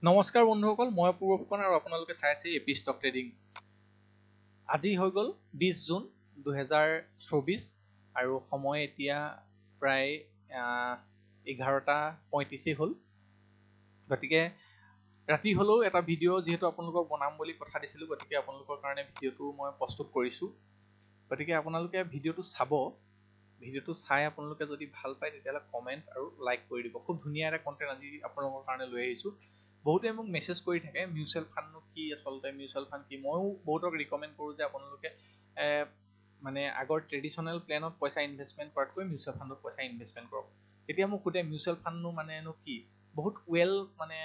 নমস্কাৰ বন্ধুসকল, মই পূৰ্ব ফুকন আৰু আপোনালোকে চাই আছে এপি ষ্টক ট্ৰেডিং। আজি হৈ গ'ল 20 জুন 2024 আৰু সময় এতিয়া প্ৰায় 11:35 হ'ল। গতিকে ৰাতি হ'লেও এটা ভিডিঅ' যিহেতু আপোনালোকক বনাম বুলি কথা দিছিলোঁ, গতিকে আপোনালোকৰ কাৰণে ভিডিঅ'টো মই প্ৰস্তুত কৰিছোঁ। গতিকে আপোনালোকে ভিডিঅ'টো চাব। ভিডিঅ'টো চাই আপোনালোকে যদি ভাল পায় তেতিয়াহ'লে কমেণ্ট আৰু লাইক কৰি দিব। খুব ধুনীয়া এটা কণ্টেণ্ট আজি আপোনালোকৰ কাৰণে লৈ আহিছোঁ। বহুতে মোক মেছেজ কৰি থাকে মিউচুৱেল ফাণ্ডনো কি, আচলতে মিউচুৱেল ফাণ্ড কি। ময়ো বহুতক ৰিকমেণ্ড কৰোঁ যে আপোনালোকে মানে আগৰ ট্ৰেডিশ্যনেল প্লেনত পইচা ইনভেষ্টমেণ্ট কৰাতকৈ মিউচুৱেল ফাণ্ডত পইচা ইনভেষ্টমেণ্ট কৰক। তেতিয়া মোক সোধে মিউচুৱেল ফাণ্ডনো মানেনো কি। বহুত মানে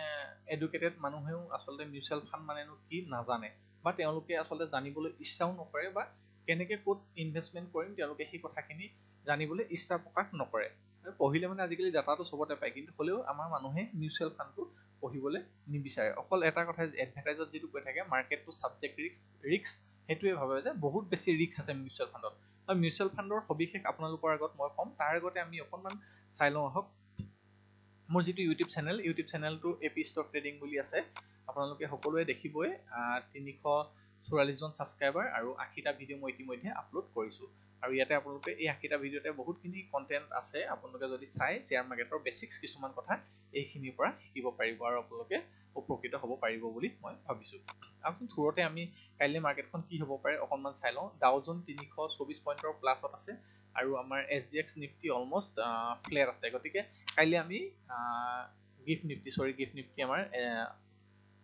এডুকেটেড মানুহেও আচলতে মিউচুৱেল ফাণ্ড মানেনো কি নাজানে, বা তেওঁলোকে আচলতে জানিবলৈ ইচ্ছাও নকৰে, বা কেনেকৈ ক'ত ইনভেষ্টমেণ্ট কৰিম তেওঁলোকে সেই কথাখিনি জানিবলৈ ইচ্ছা প্ৰকাশ নকৰে। পঢ়িলে মানে আজিকালি ডাটাটো চবতে পায়, কিন্তু হ'লেও আমাৰ মানুহে মিউচুৱেল ফাণ্ডটো পঢ়িবলৈ নিবিচাৰে। অকল এটা কথা এডভাৰটাইজত যিটো কৈ থাকে মাৰ্কেটটো ছাবজেক্ট ৰিস্ক, সেইটোৱে ভাবে যে বহুত বেছি ৰিস্ক আছে মিউচুৱেল ফাণ্ডত। আৰু মিউচুৱেল ফাণ্ডৰ সবিশেষ আপোনালোকৰ আগত মই ক'ম। তাৰ আগতে আমি অকণমান চাই লওঁ আহক। মোৰ যিটো ইউটিউব চেনেলটো এপি ষ্টক ট্ৰেডিং বুলি আছে, আপোনালোকে সকলোৱে দেখিবই। 344 জন ছাবস্ক্ৰাইবাৰ আৰু 80টা ভিডিঅ' মই ইতিমধ্যে আপলোড কৰিছোঁ। আৰু ইয়াতে আপোনালোকে এই 80টা ভিডিঅ'তে বহুতখিনি কণ্টেণ্ট আছে। আপোনালোকে যদি চাই শ্বেয়াৰ মাৰ্কেটৰ বেছিক্স কিছুমান কথা এইখিনিৰ পৰা শিকিব পাৰিব আৰু আপোনালোকে উপকৃত হ'ব পাৰিব বুলি মই ভাবিছোঁ। আৰু থোৰতে আমি কাইলৈ মাৰ্কেটখন কি হ'ব পাৰে অকণমান চাই লওঁ। ডাও জোন 324 পইণ্টৰ প্লাছত আছে আৰু আমাৰ SGX নিফটি অলমষ্ট ফ্লেট আছে। গতিকে কাইলৈ আমি গিফ্ট নিফটি আমাৰ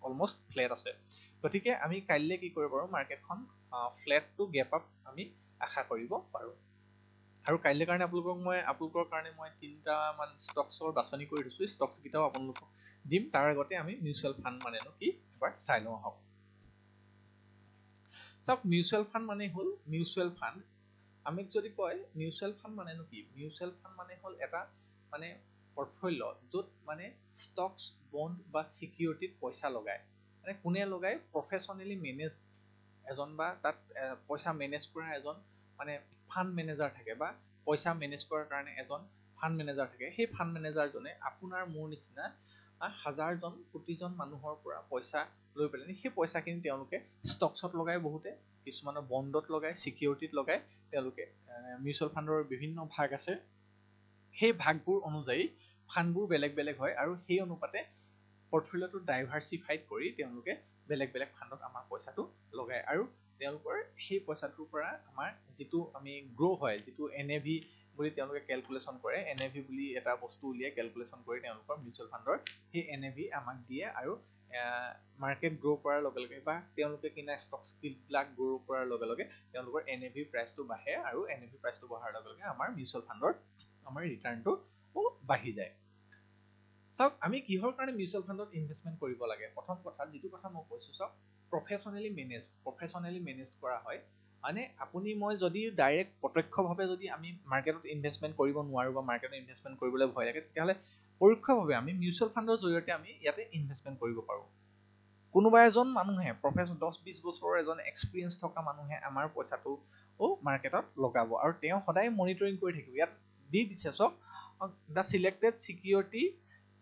অলমষ্ট ফ্লেট আছে। গতিকে আমি কাইলৈ কি কৰিব পাৰোঁ, মাৰ্কেটখন ফ্লেট টু গেপ আপ আমি আশা কৰিব পাৰোঁ। আৰু কাইলৈ কাৰণে আপোনালোকৰ কাৰণে মই 3টামান ষ্টকছৰ বাছনি কৰি দিছোঁ। ষ্টকছকেইটাও আপোনালোকক দিম। তাৰ আগতে আমি মিউচুৱেল ফাণ্ড মানেনো কি এবাৰ চাই লওঁ আহক। চাওক, মিউচুৱেল ফাণ্ড মানে হ'ল মিউচুৱেল ফাণ্ড। আমি যদি কয় মিউচুৱেল ফাণ্ড মানেনো কি, মিউচুৱেল ফাণ্ড মানে হ'ল এটা মানে পৰ্টফলিঅ য'ত মানে ষ্টকছ, বণ্ড বা ছিকিউৰিটিত পইচা লগায়। মানে কোনে লগায়, প্ৰফেচনেলি মেনেজ এজন, বা তাত পইচা মেনেজ কৰা এজন মানে ফাণ্ড মেনেজাৰ থাকে, বা পইচা মেনেজ কৰাৰ কাৰণে এজন ফাণ্ড মেনেজাৰ থাকে। সেই ফাণ্ড মেনেজাৰজনে আপোনাৰ মোৰ নিচিনা হাজাৰজন কোটিজন মানুহৰ পৰা পইচা লৈ পেলাই সেই পইচাখিনি তেওঁলোকে ষ্টকছত লগায়, বহুতে কিছুমানৰ বণ্ডত লগায়, ছিকিউৰিটিত লগায়। তেওঁলোকে মিউচুৱেল ফাণ্ডৰ বিভিন্ন ভাগ আছে। সেই ভাগবোৰ অনুযায়ী ফাণ্ডবোৰ বেলেগ বেলেগ হয়, আৰু সেই অনুপাতে পৰ্টফলিঅ'টো ডাইভাৰ্চিফাইড কৰি তেওঁলোকে বেলেগ বেলেগ ফাণ্ডত আমাৰ পইচাটো লগায়। আৰু তেওঁলোকৰ সেই পইচাটোৰ পৰা আমাৰ যিটো আমি গ্ৰ' হয়, যিটো NAV বুলি তেওঁলোকে কেলকুলেশ্যন কৰে, NAV বুলি এটা বস্তু উলিয়াই কেলকুলেশ্যন কৰি তেওঁলোকৰ মিউচুৱেল ফাণ্ডৰ সেই NAV আমাক দিয়ে। আৰু মাৰ্কেট গ্ৰ' কৰাৰ লগে লগে বা তেওঁলোকে কিনা ষ্টকছবিলাক গ্ৰ' কৰাৰ লগে লগে তেওঁলোকৰ NAV প্ৰাইচটো বাঢ়ে, আৰু NAV প্ৰাইচটো বঢ়াৰ লগে লগে আমাৰ মিউচুৱেল ফাণ্ডৰ আমাৰ ৰিটাৰ্ণটো বাঢ়ি যায়। চাওক, আমি কিহৰ কাৰণে মিউচুৱেল ফাণ্ডত ইনভেষ্টমেণ্ট কৰিব লাগে। প্ৰথম কথা, যিটো কথা মই কৈছোঁ, চাওক, প্ৰফেচনেলি মেনেজ কৰা হয়। মানে আপুনি মই যদি ডাইৰেক্ট প্ৰত্যক্ষভাৱে যদি আমি মাৰ্কেটত ইনভেষ্টমেণ্ট কৰিব নোৱাৰোঁ, বা মাৰ্কেটত ইনভেষ্টমেণ্ট কৰিবলৈ ভয় লাগে, তেতিয়াহ'লে পৰোক্ষভাৱে আমি মিউচুৱেল ফাণ্ডৰ জৰিয়তে আমি ইয়াতে ইনভেষ্টমেণ্ট কৰিব পাৰোঁ। কোনোবা এজন মানুহে 10-20 বছৰৰ এজন এক্সপিৰিয়েঞ্চ থকা মানুহে আমাৰ পইচাটো মাৰ্কেটত লগাব, আৰু তেওঁ সদায় মনিটৰিং কৰি থাকিব। ইয়াত দি দিছে চাওক, the selected security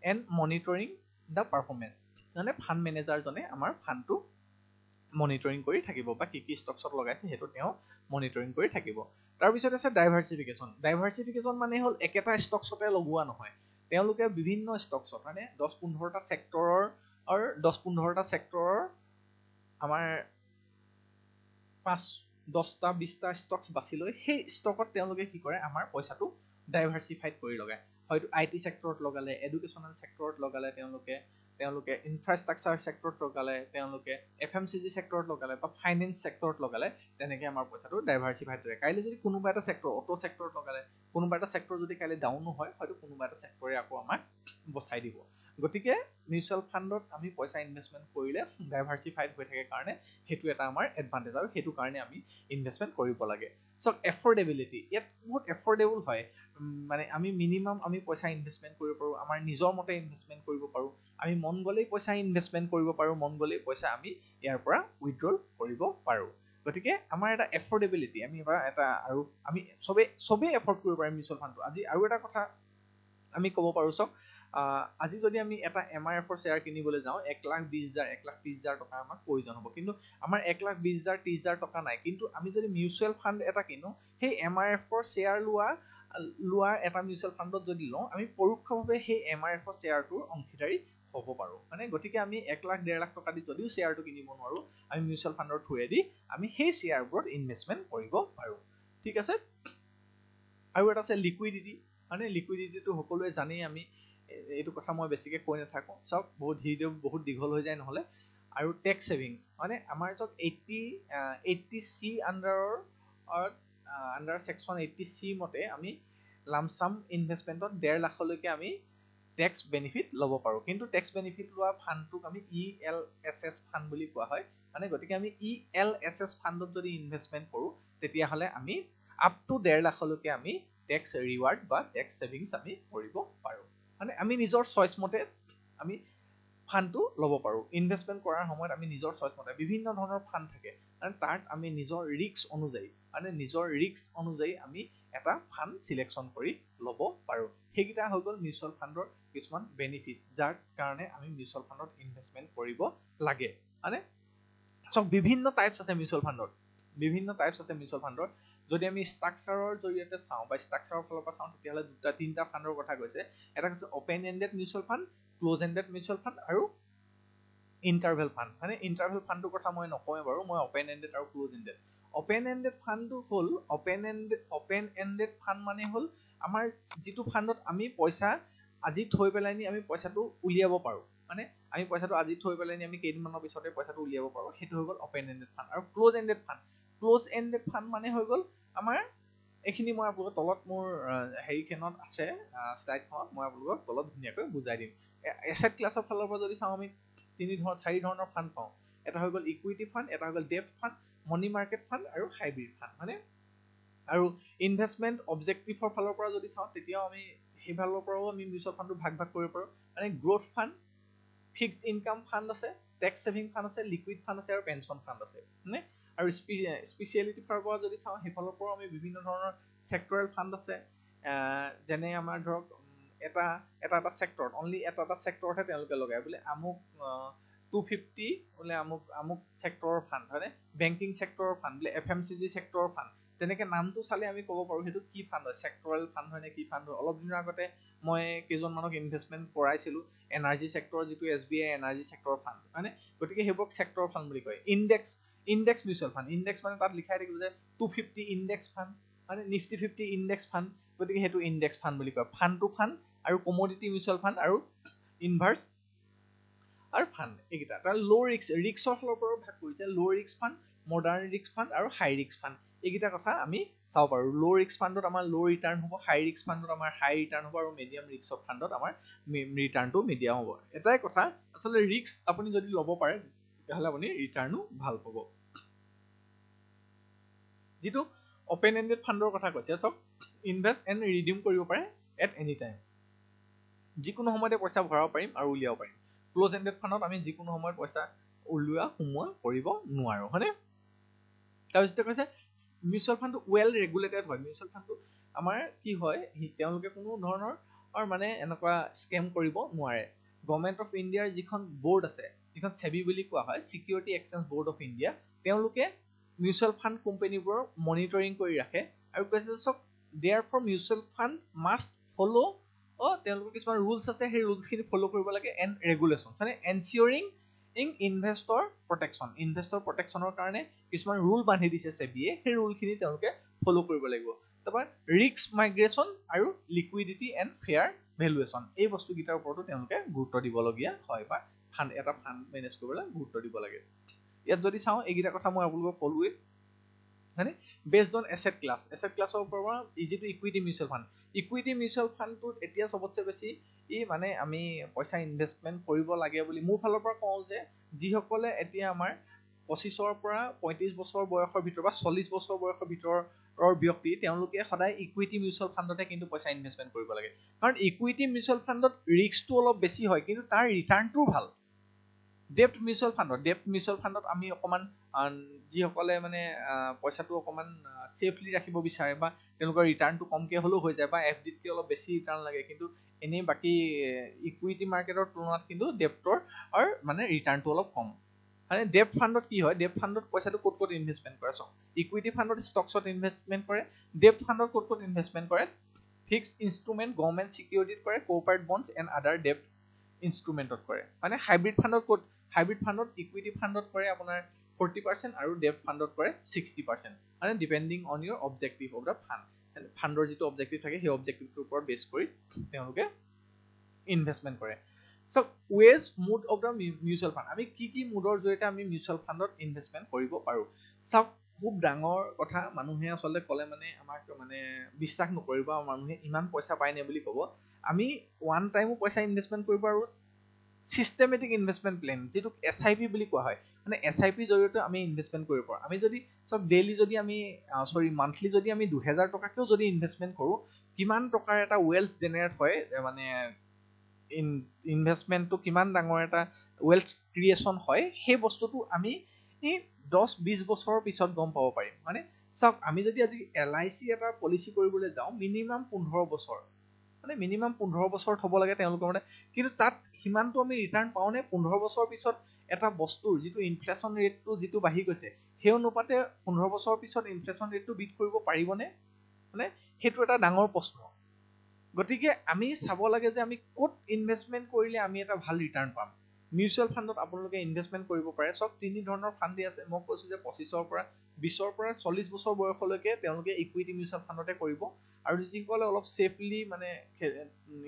and monitoring the performance. মানে ফাণ্ড মেনেজাৰজনে আমাৰ ফাণ্ডটো মনিটৰিং কৰি থাকিব, বা কি ষ্টকছত লগাইছে সেইটো তেওঁ মনিটৰিং কৰি থাকিব। তাৰপিছত আছে ডাইভাৰ্চিফিকেশ্যন মানে হ'ল একেটা ষ্টকছতে লগোৱা নহয়। তেওঁলোকে বিভিন্ন ষ্টকছত মানে 10-15টা ছেক্টৰৰ আমাৰ 5-10-20টা ষ্টকছ বাছি লৈ সেই ষ্টকত তেওঁলোকে কি কৰে, আমাৰ পইচাটো ডাইভাৰ্চিফাইড কৰি লগায়। হয়তো IT ছেক্টৰত লগালে, এডুকেশ্যনেল ছেক্টৰত লগালে, তেওঁলোকে ইনফ্ৰাষ্ট্ৰাকচাৰ ছেক্টৰত লগালে, তেওঁলোকে FMCG ছেক্টৰত লগালে, বা ফাইনেন্স ছেক্টৰত লগালে। তেনেকৈ আমাৰ পইচাটো ডাইভাৰ্চিফাইড কৰে। কাইলৈ যদি কোনোবা এটা ছেক্টৰ, অটো ছেক্টৰত লগালে, কোনোবা এটা ছেক্টৰ যদি কাইলৈ ডাউনো হয়, হয়তো কোনোবা এটা ছেক্টৰে আকৌ আমাক বচাই দিব। গতিকে মিউচুৱেল ফাণ্ডত আমি পইচা ইনভেষ্টমেণ্ট কৰিলে ডাইভাৰ্চিফাইড হৈ থাকে কাৰণে সেইটো এটা আমাৰ এডভান্টেজ, আৰু সেইটো কাৰণে আমি ইনভেষ্টমেণ্ট কৰিব লাগে। চ' এফৰ্ডেবিলিটি, ইয়াত বহুত এফৰ্ডেবল হয়। মানে আমি মিনিমাম আমি পইচা ইনভেষ্টমেণ্ট কৰিব পাৰোঁ, আমাৰ নিজৰ মতে ইনভেষ্টমেণ্ট কৰিব পাৰোঁ। আমি মন গ'লেই পইচা ইনভেষ্টমেণ্ট কৰিব পাৰোঁ, মন গ'লেই পইচা আমি ইয়াৰ পৰা উইথড্ৰল কৰিব পাৰোঁ। গতিকে আমাৰ এটা এফৰ্ডেবিলিটি, আমি আৰু আমি চবেই এফৰ্ড কৰিব পাৰিম মিউচুৱেল ফাণ্ডটো। আজি আৰু এটা কথা আমি ক'ব পাৰোঁ, চাওক, আজি যদি আমি এটা MIF-ৰ শ্বেয়াৰ কিনিবলৈ যাওঁ 1,20,000 1,30,000 টকা আমাক প্ৰয়োজন হ'ব, কিন্তু আমাৰ 1,20,000 30,000 টকা নাই, কিন্তু আমি যদি মিউচুৱেল ফাণ্ড এটা কিনো সেই MIF-ৰ শ্বেয়াৰ লোৱা এটা মিউচুৱেল ফাণ্ডত যদি লওঁ আমি পৰোক্ষভাৱে সেই MIF-ৰ শ্বেয়াৰটোৰ অংশীদাৰী হ'ব পাৰোঁ। মানে গতিকে আমি 1 লাখ 1.5 লাখ টকা দি যদিও শ্বেয়াৰটো কিনিব নোৱাৰোঁ, আমি মিউচুৱেল ফাণ্ডৰ থ্ৰুৱেদি আমি সেই শ্বেয়াৰবোৰত ইনভেষ্টমেণ্ট কৰিব পাৰোঁ। ঠিক আছে। আৰু এটা আছে লিকুইডিটি। মানে লিকুইডিটিটো সকলোৱে জানেই, আমি এইটো কথা মই বেছিকৈ কৈ নাথাকোঁ, চাওক বহুত দীঘল হৈ যায় নহ'লে। আৰু টেক্স ছেভিংছ, মানে আমাৰ চাওক 80C আণ্ডাৰ ছেকশ্যন 80C মতে আমি লামচাম ইনভেষ্টমেণ্টত 1.5 লাখলৈকে আমি টেক্স বেনিফিট ল'ব পাৰোঁ। কিন্তু টেক্স বেনিফিট লোৱা ফাণ্ডটোক আমি ELSS ফাণ্ড বুলি কোৱা হয়। মানে গতিকে আমি ELSS ফাণ্ডত যদি ইনভেষ্টমেণ্ট কৰোঁ তেতিয়াহ'লে আমি আপ টু 1.5 লাখলৈকে আমি টেক্স ৰিৱাৰ্ড বা টেক্স ছেভিংছ আমি কৰিব পাৰোঁ। মানে আমি নিজৰ চইচ মতে আমি ফাণ্ডটো ল'ব পাৰোঁ। ইনভেষ্টমেণ্ট কৰাৰ সময়ত আমি নিজৰ চইচ মতে বিভিন্ন ধৰণৰ ফাণ্ড থাকে, মানে তাত আমি নিজৰ ৰিস্ক অনুযায়ী আমি এটা ফাণ্ড চিলেকশ্যন কৰি ল'ব পাৰোঁ। সেইকেইটা হৈ গ'ল মিউচুৱেল ফাণ্ডৰ কিছুমান বেনিফিট, যাৰ কাৰণে আমি মিউচুৱেল ফাণ্ডত ইনভেষ্টমেণ্ট কৰিব লাগে। মানে চব বিভিন্ন টাইপছ আছে মিউচুৱেল ফাণ্ডৰ। যদি আমি ষ্ট্ৰাকচাৰৰ জৰিয়তে চাওঁ বা ষ্ট্ৰাকচাৰৰ ফালৰ পৰা চাওঁ তেতিয়াহ'লে তিনিটা ফাণ্ডৰ কথা কৈছে। এটা হৈছে open ended mutual fund, close ended mutual fund আৰু ইণ্টাৰভেল ফাণ্ড। মানে ইণ্টাৰভেল ফাণ্ডটোৰ কথা মই নকওঁৱে বাৰু, মই অপেন এণ্ডেড আৰু ক্ল'জ এণ্ডেড। অপেন এণ্ডেড ফাণ্ডটো হ'ল অপেন এণ্ডেড ফাণ্ড মানে হ'ল আমাৰ যিটো ফাণ্ডত আমি পইচা আজি থৈ পেলাই নি আমি পইচাটো উলিয়াব পাৰোঁ। মানে আমি পইচাটো আজি থৈ পেলাই নি আমি কেইদিনমানৰ পিছতে পইচাটো উলিয়াব পাৰোঁ, সেইটো হৈ গ'ল অপেন এণ্ডেড ফাণ্ড। আৰু ক্ল'জ এণ্ডেড ফাণ্ড মানে হৈ গ'ল আমাৰ এইখিনি, মই আপোনালোকৰ তলত মোৰ হেৰিখনত আছে শ্লাইডখনত, মই আপোনালোকক তলত ধুনীয়াকৈ বুজাই দিম। এছেট ক্লাছৰ ফালৰ পৰা যদি চাওঁ আমি 4 ধৰণৰ ফাণ্ড পাওঁ। এটা হৈ গ'ল ইকুইটি ফাণ্ড, এটা হৈ গ'ল ডেপ্ট ফাণ্ড, মানি মাৰ্কেট ফাণ্ড আৰু হাইব্ৰিড ফাণ্ড। মানে আৰু ইনভেষ্টমেণ্ট অবজেক্টিভৰ ফালৰ পৰা যদি চাওঁ তেতিয়াও আমি সেইফালৰ পৰাও আমি মিউচুৱেল ফাণ্ডটো ভাগ কৰিব পাৰোঁ। মানে growth fund, fixed income fund আছে, টেক্স ছেভিং ফাণ্ড আছে, লিকুইড ফাণ্ড আছে আৰু পেঞ্চন ফাণ্ড আছে। মানে আৰু স্পেচিয়েলিটি ফালৰ পৰা যদি চাওঁ সেইফালৰ পৰাও আমি বিভিন্ন ধৰণৰ ছেক্টৰেল ফাণ্ড আছে। যেনে আমাৰ ধৰক এটা ছেক্টৰত, অনলি এটা ছেক্টৰতহে তেওঁলোকে লগায়, বোলে আমুক 250 বোলে আমুক ছেক্টৰৰ ফাণ্ড, হয়নে? বেংকিং ছেক্টৰৰ ফাণ্ড, বোলে FMCG ছেক্টৰৰ ফাণ্ড। তেনেকে নামটো চালে আমি ক'ব পাৰোঁ সেইটো কি ফাণ্ড হয়, ছেক্টৰেল ফাণ্ড হয় নে কি ফাণ্ড হয়। অলপ দিনৰ আগতে মই কেইজনমানক ইনভেষ্টমেণ্ট কৰাইছিলোঁ এনাৰ্জি ছেক্টৰৰ, যিটো SBI এনাৰ্জি ছেক্টৰৰ ফাণ্ড, হয়নে? গতিকে সেইবোৰক ছেক্টৰ ফাণ্ড বুলি কয়। ইণ্ডেক্স মিউচুৱেল ফাণ্ড, ইণ্ডেক্স মানে তাত লিখাই থাকিব যে 250 ইণ্ডেক্স ফাণ্ড, মানে নিফটি 50 ইণ্ডেক্স ফাণ্ড, গতিকে সেইটো ইণ্ডেক্স ফাণ্ড বুলি কয়। ফাণ্ড টু ফাণ্ড আৰু কমোডিটি মিউচুৱেল ফাণ্ড আৰু ইনভাৰ্ছ আৰু ফাণ্ড, এইকেইটা। তাৰ ল' ৰিস্কৰ ফালৰ পৰাও ভাগ কৰিছে, ল' risk fund, modern risk fund আৰু হাই ৰিস্ক ফাণ্ড। এইকেইটা কথা আমি চাব পাৰোঁ। ল' ৰিস্ক ফাণ্ডত আমাৰ ল' ৰিটাৰ্ণ হ'ব, হাই ৰিস্ক ফাণ্ডত আমাৰ হাই ৰিটাৰ্ণ হ'ব আৰু মিডিয়াম ৰিস্ক ফাণ্ডত আমাৰ ৰিটাৰ্ণটো মিডিয়াম হ'ব। এটাই কথা, আচলতে ৰিস্ক আপুনি যদি ল'ব পাৰে তেতিয়াহ'লে আপুনি ৰিটাৰ্ণো ভাল পাব। যিটো অপেন এণ্ডেড ফাণ্ডৰ কথা কৈছে, চাওক ইনভেষ্ট এণ্ড ৰিডিউম কৰিব পাৰে এট এনি টাইম, যিকোনো সময়তে পইচা ভৰাব পাৰিম আৰু উলিয়াব পাৰিম। ক্ল'জ এণ্ডেড ফাণ্ডত আমি যিকোনো সময়ত পইচা সোমোৱা কৰিব নোৱাৰোঁ, হয়নে? তাৰপিছতে কৈছে মিউচুৱেল ফাণ্ডটো ৱেল ৰেগুলেটেড হয়। মিউচুৱেল ফাণ্ডটো আমাৰ কি হয়, তেওঁলোকে কোনো ধৰণৰ মানে এনেকুৱা স্কেম কৰিব নোৱাৰে। গভৰ্ণমেণ্ট অফ ইণ্ডিয়াৰ যিখন বৰ্ড আছে, যিখন সেবি বুলি কোৱা হয়, security exchange board of India, তেওঁলোকে মিউচুৱেল ফাণ্ড কোম্পানীবোৰৰ মনিটৰিং কৰি ৰাখে আৰু কৈছে চাওক দেয়াৰফৰ মিউচুৱেল ফাণ্ড মাষ্ট ফ'ল' তেওঁলোকৰ কিছুমান ৰুলছ আছে, সেই ৰুলছখিনি ফ'ল' কৰিব লাগে এণ্ড ৰেগুলেশ্যন, মানে এনচিয়ৰিং ইনভেষ্টৰ প্ৰটেকশ্যনৰ কাৰণে কিছুমান ৰুল বান্ধি দিছে সেবিয়ে, সেই ৰুলখিনি তেওঁলোকে ফ'ল' কৰিব লাগিব। তাৰপৰা ৰিস্ক মাইগ্ৰেশ্যন আৰু লিকুইডিটি এণ্ড ফেয়াৰ ভেলুৱেশ্যন, এই বস্তুকেইটাৰ ওপৰতো তেওঁলোকে গুৰুত্ব দিবলগীয়া হয়, বা এটা ফাণ্ড মেনেজ কৰিবলৈ গুৰুত্ব দিব লাগে। ইয়াত যদি চাওঁ এইকেইটা কথা মই আপোনালোকক ক'লোৱেই, মানে বেছড অন এছেট ক্লাছৰ পৰা যিটো ইকুইটি মিউচুৱেল ফাণ্ডটোত এতিয়া চবতছে বেছি মানে আমি পইচা ইনভেষ্টমেণ্ট কৰিব লাগে বুলি মোৰ ফালৰ পৰা কওঁ যে যিসকলে এতিয়া আমাৰ 25ৰ পৰা 35 বছৰ বয়সৰ ভিতৰত বা 40 বছৰ বয়সৰ ভিতৰৰ ব্যক্তি, তেওঁলোকে সদায় ইকুইটি মিউচুৱেল ফাণ্ডতে কিন্তু পইচা ইনভেষ্টমেণ্ট কৰিব লাগে। কাৰণ ইকুইটি মিউচুৱেল ফাণ্ডত ৰিস্কটো অলপ বেছি হয়, কিন্তু তাৰ ৰিটাৰ্ণটোও ভাল। ডেপ্ট মিউচুৱেল ফাণ্ডত আমি অকমান যিসকলে মানে পইচাটো অকমান সেফলি ৰাখিব বিচাৰে বা তেওঁলোকৰ ৰিটাৰ্ণটো কমকে হ'লেও হৈ যায় বা এফডিতকৈ অলপ বেছি ৰিটাৰ্ণ লাগে, কিন্তু এনেই বাকী ইকুইটি মাৰ্কেটৰ তুলনাত কিন্তু ডেপ্টৰ মানে ৰিটাৰ্ণটো অলপ কম। মানে ডেপ্ট ফাণ্ডত কি হয়, ডেপ্ট ফাণ্ডত পইচাটো ক'ত ক'ত ইনভেষ্টমেণ্ট কৰে চাওক, ইকুইটি ফাণ্ডত ষ্টকছত ইনভেষ্টমেণ্ট কৰে, ডেপ্ট ফাণ্ডত ক'ত ক'ত ইনভেষ্টমেণ্ট কৰে, ফিক্সড ইনষ্ট্ৰুমেণ্ট গভৰ্ণমেণ্ট চিকিউৰিটিত কৰে, কৰ্পৰেট বণ্ডছ এণ্ড আদাৰ ডেপ্ট ইনষ্ট্ৰুমেণ্টত কৰে। মানে হাইব্ৰিড ফাণ্ডত ক'ত, হাইব্ৰিড ফাণ্ডত ইকুইটি ফাণ্ডত কৰে আপোনাৰ 40% আৰু ডেপ্ট ফাণ্ডত কৰে 60%, মানে depending on Euro objective of the fund. ফাণ্ডৰ যিটো অবজেক্টিভ থাকে সেই অবজেক্টিভটোৰ ওপৰত বেছ কৰি তেওঁলোকে ইনভেষ্টমেণ্ট কৰে। So ways mood of the mutual fund, আমি কি কি মুডৰ জৰিয়তে আমি মিউচুৱেল ফাণ্ডত ইনভেষ্টমেণ্ট কৰিব পাৰো। চাওক খুব ডাঙৰ কথা, মানুহে আচলতে ক'লে মানে আমাক মানে বিশ্বাস নকৰিব আৰু মানুহে ইমান পইচা পাই নে বুলি ক'ব। আমি ওৱান টাইমো পইচা ইনভেষ্টমেণ্ট কৰিব পাৰো, চিষ্টেমেটিক ইনভেষ্টমেণ্ট প্লেন যিটোক SIP বুলি কোৱা হয়, মানে SIP জৰিয়তে আমি ইনভেষ্টমেণ্ট কৰিব পাৰো। আমি যদি চব ডেইলি যদি আমি মান্থলি যদি আমি 2000 টকাকেও যদি ইনভেষ্টমেণ্ট কৰো, কিমান টকাৰ এটা ৱেলথ জেনেৰেট হয়, মানে ইনভেষ্টমেণ্টটো কিমান ডাঙৰ এটা ৱেলথ ক্ৰিয়েশ্যন হয়, সেই বস্তুটো আমি 10-20 বছৰৰ পিছত গম পাব পাৰিম। মানে চাওক আমি যদি আজি LIC এটা পলিচি কৰিবলৈ যাওঁ, মিনিমাম 15 বছৰ, মানে মিনিমাম 15 বছৰত হ'ব লাগে তেওঁলোকৰ মানে, কিন্তু তাত সিমানটো আমি ৰিটাৰ্ণ পাওঁনে? 15 বছৰৰ পিছত এটা বস্তুৰ যিটো ইনফ্লেশ্যন ৰেটটো যিটো বাঢ়ি গৈছে, সেই অনুপাতে 15 বছৰৰ পিছত ইনফ্লেশ্যন ৰেটটো বিট কৰিব পাৰিবনে? মানে সেইটো এটা ডাঙৰ প্ৰশ্ন। গতিকে আমি চাব লাগে যে আমি ক'ত ইনভেষ্টমেণ্ট কৰিলে আমি এটা ভাল ৰিটাৰ্ণ পাম। মিউচুৱেল ফাণ্ডত আপোনালোকে ইনভেষ্টমেণ্ট কৰিব পাৰে। চব তিনি ধৰণৰ ফাণ্ডেই আছে। মই কৈছোঁ যে 25ৰ পৰা 20ৰ পৰা 40 বছৰ বয়সলৈকে তেওঁলোকে ইকুইটি মিউচুৱেল ফাণ্ডতে কৰিব, আৰু যিসকলে অলপ ছেফলি মানে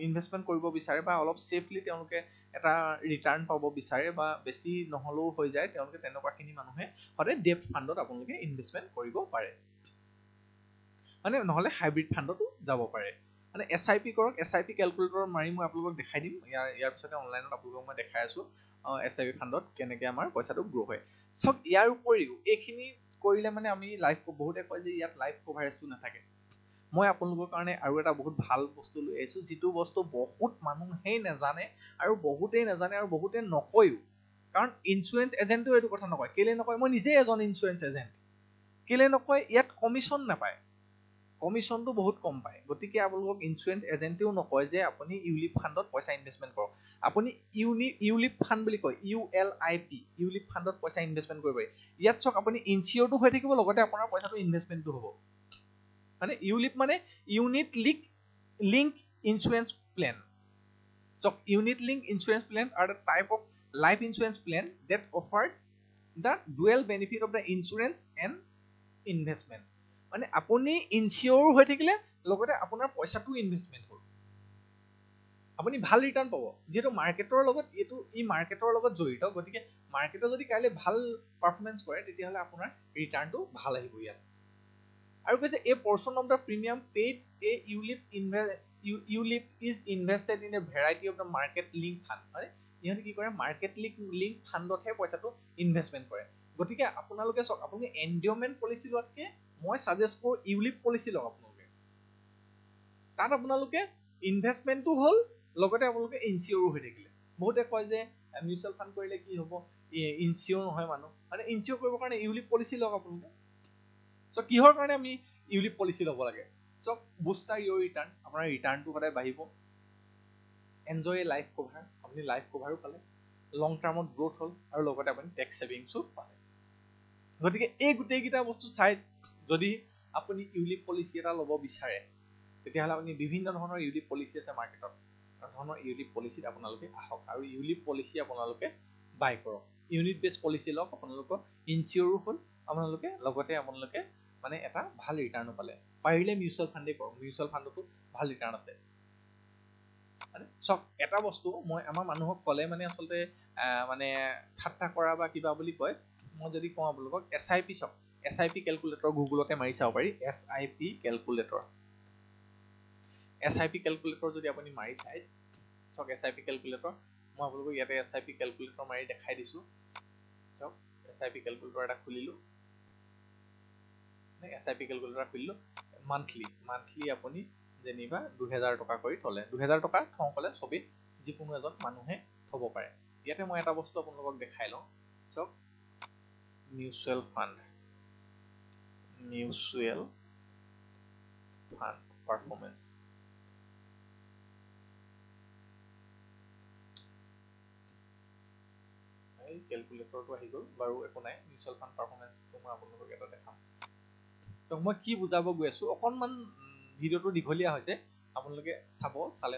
ইনভেষ্টমেণ্ট কৰিব বিচাৰে বা অলপ ছেফলি তেওঁলোকে এটা ৰিটাৰ্ণ পাব বিচাৰে বা বেছি নহ'লেও হৈ যায়, তেওঁলোকে তেনেকুৱাখিনি মানুহে সদায় ডেপ্ট ফাণ্ডত আপোনালোকে ইনভেষ্টমেণ্ট কৰিব পাৰে, মানে নহ'লে হাইব্ৰিড ফাণ্ডতো যাব পাৰে। মানে SIP কৰক, SIP কেলকুলেটৰ মাৰি মই আপোনালোকক দেখাই দিম, ইয়াৰ পিছতে অনলাইনত আপোনালোকক মই দেখাই আছোঁ SIP ফাণ্ডত কেনেকৈ আমাৰ পইচাটো গ্ৰ' হয়। চাওক ইয়াৰ উপৰিও এইখিনি কৰিলে মানে আমি বহুতে কয় যে ইয়াত লাইফ কভাৰেজটো নাথাকে। মই আপোনালোকৰ কাৰণে আৰু এটা বহুত ভাল বস্তু লৈ আহিছোঁ, যিটো বস্তু বহুত মানুহেই নাজানে আৰু বহুতে নকয়ও, কাৰণ ইঞ্চুৰেঞ্চ এজেণ্টেও এইটো কথা নকয়। কেলে নকয়? মই নিজেই এজন ইঞ্চুৰেঞ্চ এজেণ্ট। কেলে নকয়? ইয়াত কমিশ্যন নাপায়, কমিশ্যনটো বহুত কম পায়। গতিকে আপোনালোকক ইঞ্চুৰেঞ্চ এজেণ্টেও নকয় যে আপুনি ইউলিপ ফাণ্ডত পইচা ইনভেষ্টমেণ্ট কৰক। আপুনি ইউলিপ ফাণ্ড বুলি কয়, ULIP, ইউলিপ ফাণ্ডত পইচা ইনভেষ্টমেণ্ট কৰিব পাৰি। ইয়াত চাওক আপুনি ইনচিয়ৰটো হৈ থাকিব, লগতে আপোনাৰ পইচাটো ইনভেষ্টমেণ্টটো হ'ব। মানে ইউলিপ মানে ইউনিট লিংক ইঞ্চুৰেঞ্চ প্লেন। চাওক ইউনিট লিংক ইঞ্চুৰেঞ্চ প্লেন আৰ the type of life insurance plan that offered the dual benefit of the insurance and investment। মানে আপুনি ইনচিয়ৰ হৈ থাকিলে, লগতে আপোনাৰ পইচাটো ইনভেষ্টমেণ্ট হ'ল, আপুনি ভাল ৰিটাৰ্ণ পাব। যিহেতু মাৰ্কেটৰ লগত মাৰ্কেটৰ লগত জড়িত, গতিকে মাৰ্কেটে যদি কাইলৈ ভাল পাৰফৰ্মেঞ্চ কৰে, তেতিয়াহ'লে আপোনাৰ ৰিটাৰ্ণটো ভাল আহিব ইয়াত। আৰু কৈছে a portion of the premium paid a ULIP is invested in a variety of the market link fund. মানে ইহঁতে কি কৰে, মাৰ্কেট লিংক ফাণ্ডতহে পইচাটো ইনভেষ্টমেণ্ট কৰে। গতিকে আপোনালোকে চাওক, আপোনালোকে এনডিঅ'মেণ্ট পলিচি লোৱাতকে মই ছাজেষ্ট কৰোঁ ইউলিপ পলিচি লওক আপোনালোকে। তাত আপোনালোকে ইনভেষ্টমেণ্টটো হ'ল, লগতে আপোনালোকে ইনচিয়ৰো হৈ থাকিলে। বহুতে কয় যে মিউচুৱেল ফাণ্ড কৰিলে কি হ'ব, ইনচিয়ৰ নহয় মানুহ, মানে ইনচিয়ৰ কৰিবৰ কাৰণে ইউলিপ পলিচি লওক আপোনালোকে। চ' কিহৰ কাৰণে আমি ইউলিপ পলিচি ল'ব লাগে? চ' বুষ্টাৰ ইয়ৰ ৰিটাৰ্ণ, আপোনাৰ ৰিটাৰ্ণটো সদায় বাঢ়িব। এনজয় লাইফ কভাৰ, আপুনি লাইফ কভাৰো পালে, লং টাৰ্মত গ্ৰ'থ হ'ল, আৰু লগতে আপুনি টেক্স ছেভিংছো পালে। গতিকে এই গোটেইকেইটা বস্তু চাই যদি আপুনি ইউলিপ পলিচি এটা ল'ব বিচাৰে, তেতিয়াহ'লে আপুনি বিভিন্ন ধৰণৰ ইউলিপ পলিচি আছে মাৰ্কেটত, ধৰণৰ ইউলিপ পলিচিত আপোনালোকে আহক আৰু ইউলিপ পলিচি আপোনালোকে বাই কৰক। ইউনিট বেছ পলিচি লওক, আপোনালোকৰ ইনচিয়ৰো হ'ল আপোনালোকে, লগতে আপোনালোকে মানে এটা ভাল ৰিটাৰ্ণো পালে। পাৰিলে মিউচুৱেল ফাণ্ডেই কৰক, মিউচুৱেল ফাণ্ডতো ভাল ৰিটাৰ্ণ আছে। মানে চাওক এটা বস্তু মই আমাৰ মানুহক ক'লে মানে আচলতে মানে ঠাট্টা কৰা বা কিবা বুলি কয়। মই যদি কওঁ আপোনালোকক SIP, চাওক SIP কেলকুলেটৰ গুগলতে মাৰি চাব পাৰি, SIP কেলকুলেটৰ যদি আপুনি মাৰি চায়, চাওক SIP কেলকুলেটৰ, মই আপোনালোকক ইয়াতে SIP কেলকুলেটৰ মাৰি দেখাই দিছোঁ। চাওক SIP কেলকুলেটৰ এটা খুলিলোঁ, SIP কেলকুলেটৰ খুলিলোঁ। মান্থলি আপুনি যেনিবা 2000 টকা কৰি থ'লে, 2000 টকা থওঁ ক'লে চবেই যিকোনো এজন মানুহে থ'ব পাৰে। ইয়াতে মই এটা বস্তু আপোনালোকক দেখাই লওঁ চাওক মিউচুৱেল ফাণ্ড পাৰফৰ্মেন্স এই কেলকুলেটৰটো আহি গ'ল বাৰু একো নাই মিউচুৱেল ফাণ্ড পাৰফৰ্মেন্সটো মই আপোনালোকক এটা দেখাম তো মই কি বুজাব গৈ আছো অকণমান ভিডিঅ'টো দীঘলীয়া হৈছে আপোনালোকে চাব চালে